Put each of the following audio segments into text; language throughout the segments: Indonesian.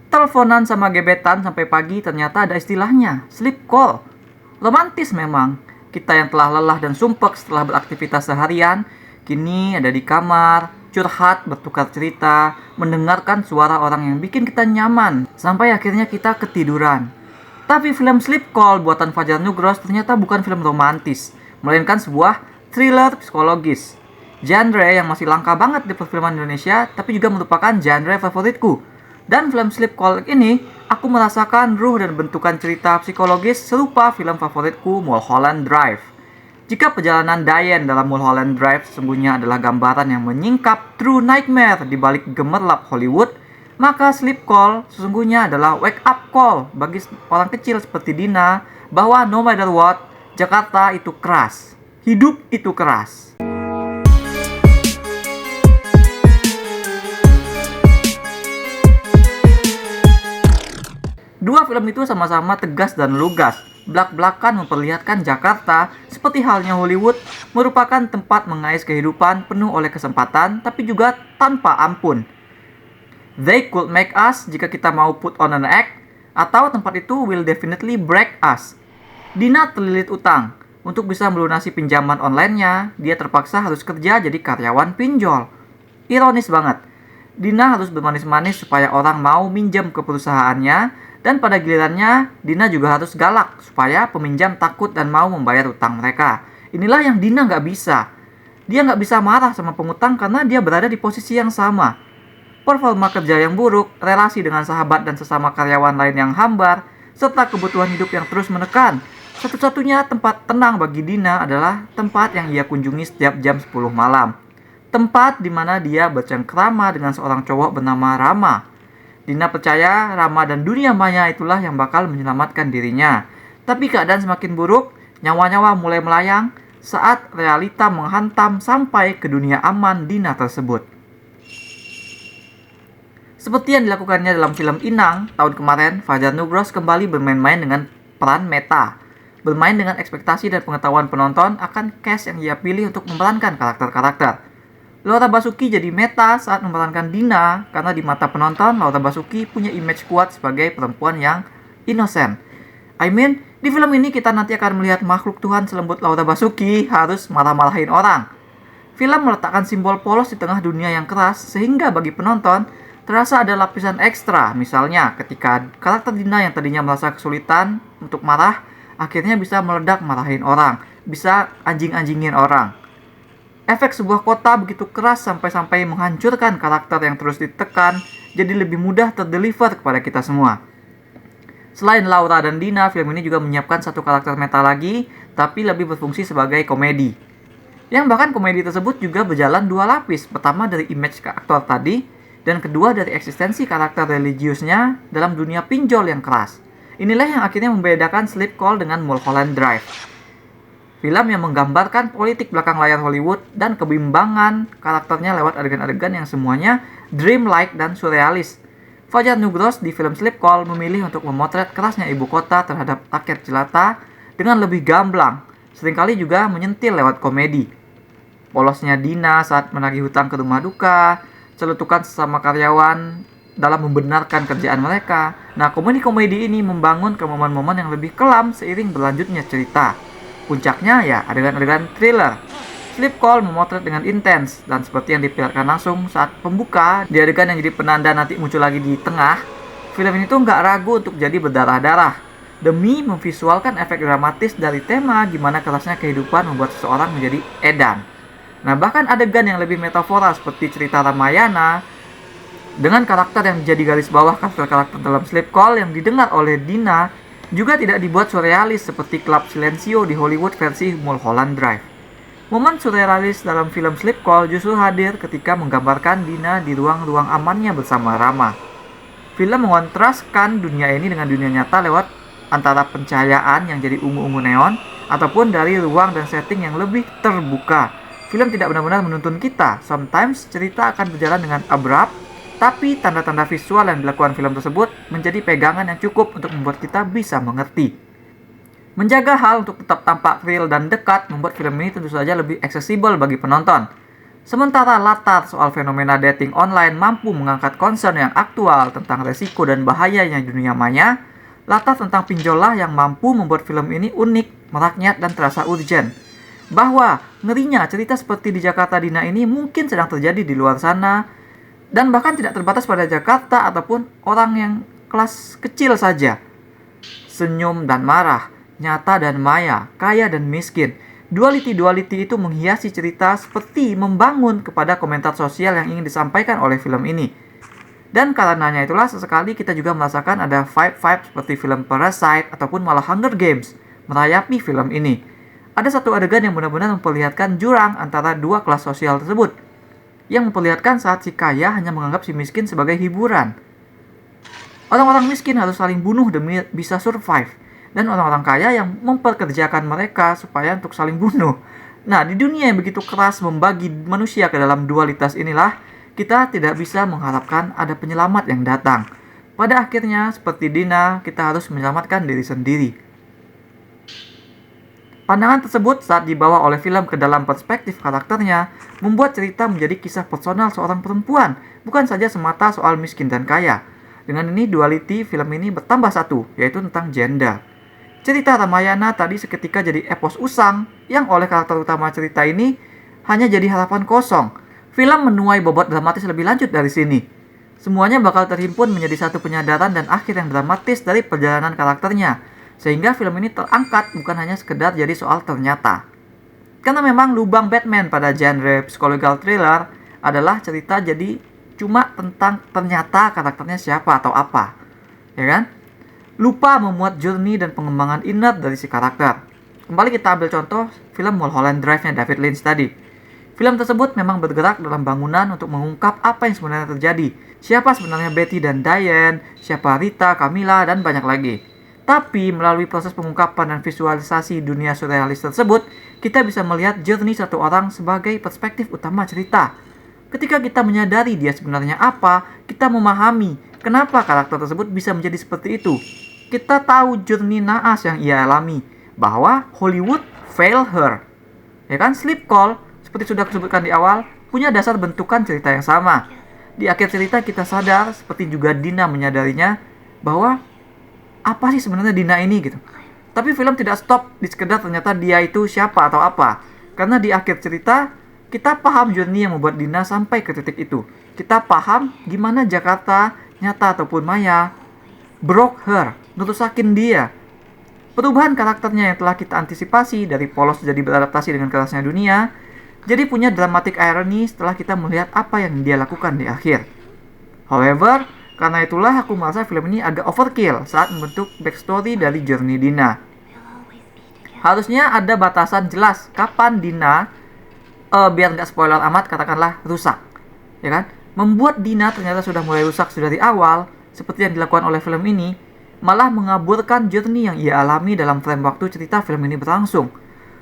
Teleponan sama gebetan sampai pagi ternyata ada istilahnya, sleep call. Romantis memang. Kita yang telah lelah dan sumpek setelah beraktivitas seharian, kini ada di kamar, curhat, bertukar cerita, mendengarkan suara orang yang bikin kita nyaman, sampai akhirnya kita ketiduran. Tapi film Sleep Call buatan Fajar Nugros ternyata bukan film romantis, melainkan sebuah thriller psikologis. Genre yang masih langka banget di perfilman Indonesia, tapi juga merupakan genre favoritku. Dan film Sleep Call ini, aku merasakan ruh dan bentukan cerita psikologis serupa film favoritku Mulholland Drive. Jika perjalanan Diane dalam Mulholland Drive sesungguhnya adalah gambaran yang menyingkap true nightmare di balik gemerlap Hollywood, maka Sleep Call sesungguhnya adalah wake up call bagi orang kecil seperti Dina bahwa no matter what, Jakarta itu keras. Hidup itu keras. Dua film itu sama-sama tegas dan lugas, blak-blakan memperlihatkan Jakarta seperti halnya Hollywood merupakan tempat mengais kehidupan penuh oleh kesempatan tapi juga tanpa ampun. They could make us jika kita mau put on an act, atau tempat itu will definitely break us. Dina terlilit utang. Untuk bisa melunasi pinjaman online-nya, dia terpaksa harus kerja jadi karyawan pinjol. Ironis banget. Dina harus bermanis-manis supaya orang mau minjem ke perusahaannya, dan pada gilirannya, Dina juga harus galak supaya peminjam takut dan mau membayar utang mereka. Inilah yang Dina nggak bisa. Dia nggak bisa marah sama pengutang karena dia berada di posisi yang sama. Performa kerja yang buruk, relasi dengan sahabat dan sesama karyawan lain yang hambar, serta kebutuhan hidup yang terus menekan. Satu-satunya tempat tenang bagi Dina adalah tempat yang ia kunjungi setiap jam 10 malam. Tempat di mana dia bercengkrama dengan seorang cowok bernama Rama. Dina percaya Rama dan dunia maya itulah yang bakal menyelamatkan dirinya. Tapi keadaan semakin buruk, nyawa-nyawa mulai melayang saat realita menghantam sampai ke dunia aman Dina tersebut. Seperti yang dilakukannya dalam film Inang tahun kemarin, Fajar Nugros kembali bermain-main dengan peran meta. Bermain dengan ekspektasi dan pengetahuan penonton akan cast yang ia pilih untuk memerankan karakter-karakter. Laura Basuki jadi meta saat memerankan Dina karena di mata penonton Laura Basuki punya image kuat sebagai perempuan yang innocent. Di film ini kita nanti akan melihat makhluk Tuhan selembut Laura Basuki harus marah-marahin orang. Film meletakkan simbol polos di tengah dunia yang keras sehingga bagi penonton terasa ada lapisan ekstra. Misalnya ketika karakter Dina yang tadinya merasa kesulitan untuk marah akhirnya bisa meledak marahin orang, bisa anjing-anjingin orang. Efek sebuah kota begitu keras sampai-sampai menghancurkan karakter yang terus ditekan, jadi lebih mudah terdeliver kepada kita semua. Selain Laura dan Dina, film ini juga menyiapkan satu karakter meta lagi, tapi lebih berfungsi sebagai komedi. Yang bahkan komedi tersebut juga berjalan dua lapis, pertama dari image ke aktor tadi, dan kedua dari eksistensi karakter religiusnya dalam dunia pinjol yang keras. Inilah yang akhirnya membedakan Sleep Call dengan Mulholland Drive. Film yang menggambarkan politik belakang layar Hollywood dan kebimbangan karakternya lewat adegan-adegan yang semuanya dreamlike dan surrealis. Fajar Nugros di film Sleep Call memilih untuk memotret kerasnya ibu kota terhadap rakyat jelata dengan lebih gamblang, seringkali juga menyentil lewat komedi. Polosnya Dina saat menagih hutang ke rumah duka, celutukan sesama karyawan dalam membenarkan kerjaan mereka. Nah, komedi-komedi ini membangun ke momen-momen yang lebih kelam seiring berlanjutnya cerita. Puncaknya ya adegan-adegan thriller. Sleep Call memotret dengan intens dan seperti yang diperlihatkan langsung saat pembuka di adegan yang jadi penanda nanti muncul lagi di tengah. Film ini tuh nggak ragu untuk jadi berdarah-darah demi memvisualkan efek dramatis dari tema gimana kerasnya kehidupan membuat seseorang menjadi edan. Nah, bahkan adegan yang lebih metafora seperti cerita Ramayana dengan karakter yang jadi garis bawah karakter-karakter dalam Sleep Call yang didengar oleh Dina juga tidak dibuat surrealis seperti Club Silencio di Hollywood versi Mulholland Drive. Momen surrealis dalam film Sleep Call justru hadir ketika menggambarkan Dina di ruang-ruang amannya bersama Rama. Film mengontraskan dunia ini dengan dunia nyata lewat antara pencahayaan yang jadi ungu-ungu neon ataupun dari ruang dan setting yang lebih terbuka. Film tidak benar-benar menuntun kita. Sometimes cerita akan berjalan dengan abrupt, tapi tanda-tanda visual yang dilakukan film tersebut menjadi pegangan yang cukup untuk membuat kita bisa mengerti. Menjaga hal untuk tetap tampak real dan dekat membuat film ini tentu saja lebih aksesibel bagi penonton. Sementara latar soal fenomena dating online mampu mengangkat concern yang aktual tentang resiko dan bahayanya dunia maya, latar tentang pinjollah yang mampu membuat film ini unik, merakyat, dan terasa urgent. Bahwa ngerinya cerita seperti di Jakarta Dina ini mungkin sedang terjadi di luar sana, dan bahkan tidak terbatas pada Jakarta ataupun orang yang kelas kecil saja. Senyum dan marah, nyata dan maya, kaya dan miskin. Duality itu menghiasi cerita seperti membangun kepada komentar sosial yang ingin disampaikan oleh film ini. Dan karenanya itulah sesekali kita juga merasakan ada vibe-vibe seperti film Parasite ataupun malah Hunger Games merayapi film ini. Ada satu adegan yang benar-benar memperlihatkan jurang antara dua kelas sosial tersebut, yang memperlihatkan saat si kaya hanya menganggap si miskin sebagai hiburan. Orang-orang miskin harus saling bunuh demi bisa survive, dan orang-orang kaya yang memperkerjakan mereka supaya untuk saling bunuh. Nah, di dunia yang begitu keras membagi manusia ke dalam dualitas inilah, kita tidak bisa mengharapkan ada penyelamat yang datang. Pada akhirnya, seperti Dina, kita harus menyelamatkan diri sendiri. Pandangan tersebut saat dibawa oleh film ke dalam perspektif karakternya, membuat cerita menjadi kisah personal seorang perempuan, bukan saja semata soal miskin dan kaya. Dengan ini, duality film ini bertambah satu, yaitu tentang gender. Cerita Ramayana tadi seketika jadi epos usang, yang oleh karakter utama cerita ini hanya jadi harapan kosong. Film menuai bobot dramatis lebih lanjut dari sini. Semuanya bakal terhimpun menjadi satu penyadaran dan akhir yang dramatis dari perjalanan karakternya, sehingga film ini terangkat bukan hanya sekedar jadi soal ternyata. Karena memang lubang Batman pada genre psychological thriller adalah cerita jadi cuma tentang ternyata karakternya siapa atau apa, ya kan? Lupa memuat journey dan pengembangan inner dari si karakter. Kembali kita ambil contoh film Mulholland Drive-nya David Lynch tadi. Film tersebut memang bergerak dalam bangunan untuk mengungkap apa yang sebenarnya terjadi. Siapa sebenarnya Betty dan Diane, siapa Rita, Camilla, dan banyak lagi. Tapi melalui proses pengungkapan dan visualisasi dunia surrealis tersebut, kita bisa melihat journey satu orang sebagai perspektif utama cerita. Ketika kita menyadari dia sebenarnya apa, kita memahami kenapa karakter tersebut bisa menjadi seperti itu. Kita tahu journey naas yang ia alami, bahwa Hollywood fail her. Ya kan, Sleep Call, seperti sudah disebutkan di awal, punya dasar bentukan cerita yang sama. Di akhir cerita kita sadar, seperti juga Dina menyadarinya, bahwa apa sih sebenarnya Dina ini gitu. Tapi film tidak stop di sekedar ternyata dia itu siapa atau apa. Karena di akhir cerita, kita paham journey yang membuat Dina sampai ke titik itu. Kita paham gimana Jakarta, nyata ataupun maya, broke her, ngerusakin dia. Perubahan karakternya yang telah kita antisipasi dari polos jadi beradaptasi dengan kerasnya dunia, jadi punya dramatic irony setelah kita melihat apa yang dia lakukan di akhir. However, karena itulah aku merasa film ini agak overkill saat membentuk backstory dari journey Dina. Harusnya ada batasan jelas kapan Dina, biar nggak spoiler amat, katakanlah rusak, ya kan? Membuat Dina ternyata sudah mulai rusak sudah dari awal, seperti yang dilakukan oleh film ini, malah mengaburkan journey yang ia alami dalam frame waktu cerita film ini berlangsung,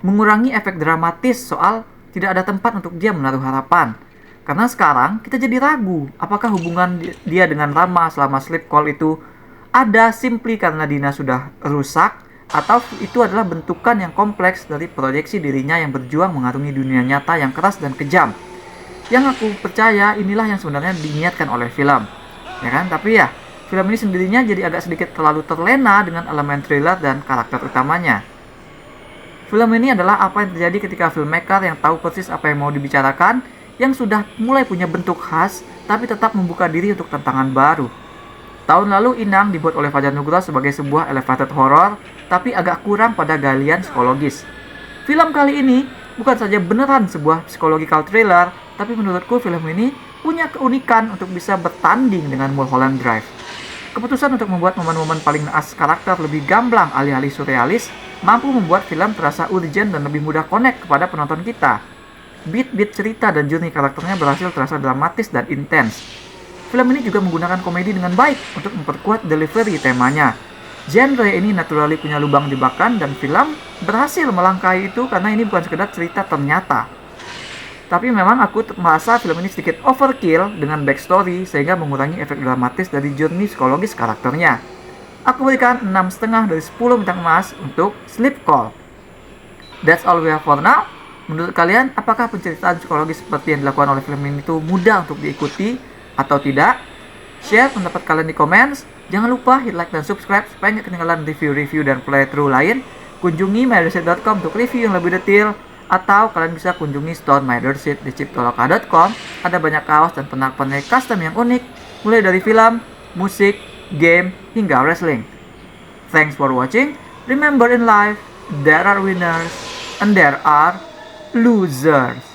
mengurangi efek dramatis soal tidak ada tempat untuk dia menaruh harapan. Karena sekarang kita jadi ragu apakah hubungan dia dengan Rama selama Sleep Call itu ada simply karena Dina sudah rusak, atau itu adalah bentukan yang kompleks dari proyeksi dirinya yang berjuang mengarungi dunia nyata yang keras dan kejam. Yang aku percaya inilah yang sebenarnya diniatkan oleh film, ya kan? Tapi ya, film ini sendirinya jadi agak sedikit terlalu terlena dengan elemen thriller dan karakter utamanya. Film ini adalah apa yang terjadi ketika filmmaker yang tahu persis apa yang mau dibicarakan, yang sudah mulai punya bentuk khas, tapi tetap membuka diri untuk tantangan baru. Tahun lalu Inang dibuat oleh Fajar Nugroho sebagai sebuah elevated horror, tapi agak kurang pada galian psikologis. Film kali ini bukan saja beneran sebuah psychological thriller, tapi menurutku film ini punya keunikan untuk bisa bertanding dengan Mulholland Drive. Keputusan untuk membuat momen-momen paling naas karakter lebih gamblang alih-alih surrealis mampu membuat film terasa urgent dan lebih mudah connect kepada penonton kita. Beat-beat cerita dan journey karakternya berhasil terasa dramatis dan intens. Film ini juga menggunakan komedi dengan baik untuk memperkuat delivery temanya. Genre ini naturally punya lubang jebakan dan film berhasil melangkahi itu karena ini bukan sekedar cerita ternyata. Tapi memang aku merasa film ini sedikit overkill dengan backstory sehingga mengurangi efek dramatis dari journey psikologis karakternya. Aku berikan 6,5 dari 10 bintang emas untuk Sleep Call. That's all we have for now. Menurut kalian, apakah penceritaan psikologis seperti yang dilakukan oleh film ini itu mudah untuk diikuti atau tidak? Share pendapat kalian di komen. Jangan lupa hit like dan subscribe supaya nggak ketinggalan review-review dan playthrough lain. Kunjungi mydership.com untuk review yang lebih detail, atau kalian bisa kunjungi store Mydership di ciptoloka.com. Ada banyak kaos dan pernak-pernik custom yang unik, mulai dari film, musik, game, hingga wrestling. Thanks for watching. Remember, in life, there are winners and there are losers.